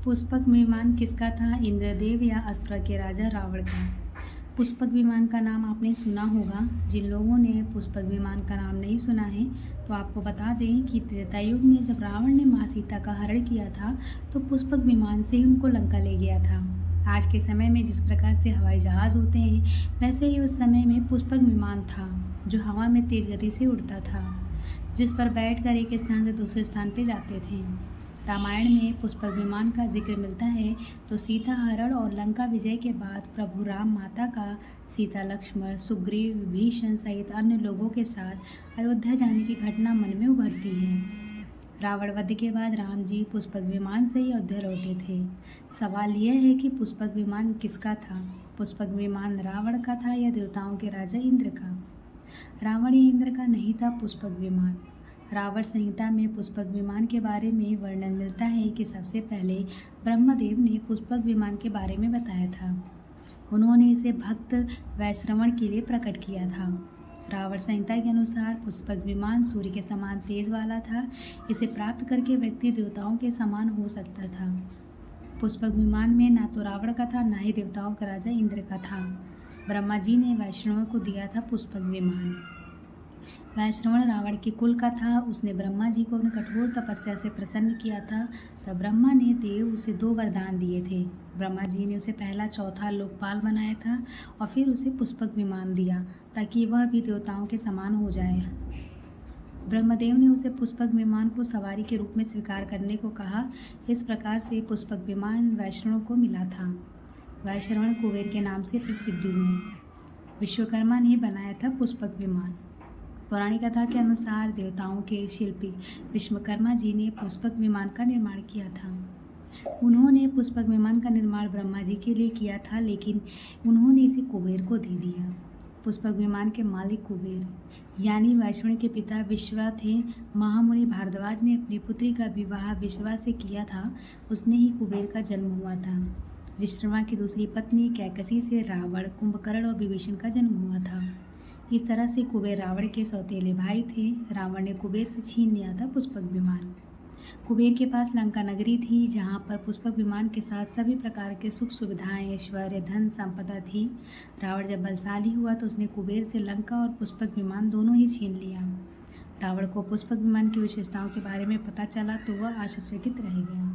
पुष्पक विमान किसका था? इंद्रदेव या असुर के राजा रावण का? पुष्पक विमान का नाम आपने सुना होगा। जिन लोगों ने पुष्पक विमान का नाम नहीं सुना है तो आपको बता दें कि त्रेता युग में जब रावण ने माँ सीता का हरण किया था तो पुष्पक विमान से ही उनको लंका ले गया था। आज के समय में जिस प्रकार से हवाई जहाज़ होते हैं वैसे ही उस समय में पुष्पक विमान था जो हवा में तेज गति से उड़ता था, जिस पर बैठकर एक स्थान से दूसरे स्थान पर जाते थे। रामायण में पुष्पक विमान का जिक्र मिलता है तो सीता हरण और लंका विजय के बाद प्रभु राम माता का सीता, लक्ष्मण, सुग्रीव, विभीषण सहित अन्य लोगों के साथ अयोध्या जाने की घटना मन में उभरती है। रावण वध के बाद राम जी पुष्पक विमान से ही अयोध्या लौटे थे। सवाल यह है कि पुष्पक विमान किसका था? पुष्पक विमान रावण का था या देवताओं के राजा इंद्र का? रावण या इंद्र का नहीं था पुष्पक विमान। रावण संहिता में पुष्पक विमान के बारे में वर्णन मिलता है कि सबसे पहले ब्रह्मदेव ने पुष्पक विमान के बारे में बताया था। उन्होंने इसे भक्त वैश्रवण के लिए प्रकट किया था। रावण संहिता के अनुसार पुष्पक विमान सूर्य के समान तेज वाला था। इसे प्राप्त करके व्यक्ति देवताओं के समान हो सकता था। पुष्पक विमान में ना तो रावण का था ना ही देवताओं का राजा इंद्र का था। ब्रह्मा जी ने वैष्णव को दिया था पुष्पक विमान। वैश्रवण रावण के कुल का था। उसने ब्रह्मा जी को अपनी कठोर तपस्या से प्रसन्न किया था। तब ब्रह्मा ने देव उसे 2 वरदान दिए थे। ब्रह्मा जी ने उसे पहला चौथा लोकपाल बनाया था और फिर उसे पुष्पक विमान दिया ताकि वह भी देवताओं के समान हो जाए। ब्रह्मदेव ने उसे पुष्पक विमान को सवारी के रूप में स्वीकार करने को कहा। इस प्रकार से पुष्पक विमान वैष्णव को मिला था। वैश्रवण कुबेर के नाम से प्रसिद्ध हुए। विश्वकर्मा ने बनाया था पुष्पक विमान। पौराणिक कथा के अनुसार देवताओं के शिल्पी विश्वकर्मा जी ने पुष्पक विमान का निर्माण किया था। उन्होंने पुष्पक विमान का निर्माण ब्रह्मा जी के लिए किया था, लेकिन उन्होंने इसे कुबेर को दे दिया। पुष्पक विमान के मालिक कुबेर यानी वैश्रवण के पिता विश्वा थे। महामुनि भारद्वाज ने अपनी पुत्री का विवाह विश्वा से किया था। उसने ही कुबेर का जन्म हुआ था। विश्रवा की दूसरी पत्नी कैकसी से रावण, कुंभकर्ण और विभीषण का जन्म हुआ था। इस तरह से कुबेर रावण के सौतेले भाई थे। रावण ने कुबेर से छीन लिया था पुष्पक विमान। कुबेर के पास लंका नगरी थी जहाँ पर पुष्पक विमान के साथ सभी प्रकार के सुख सुविधाएं, ऐश्वर्य, धन संपदा थी। रावण जब बलशाली हुआ तो उसने कुबेर से लंका और पुष्पक विमान दोनों ही छीन लिया। रावण को पुष्पक विमान की विशेषताओं के बारे में पता चला तो वह आश्चर्यचकित रह गया।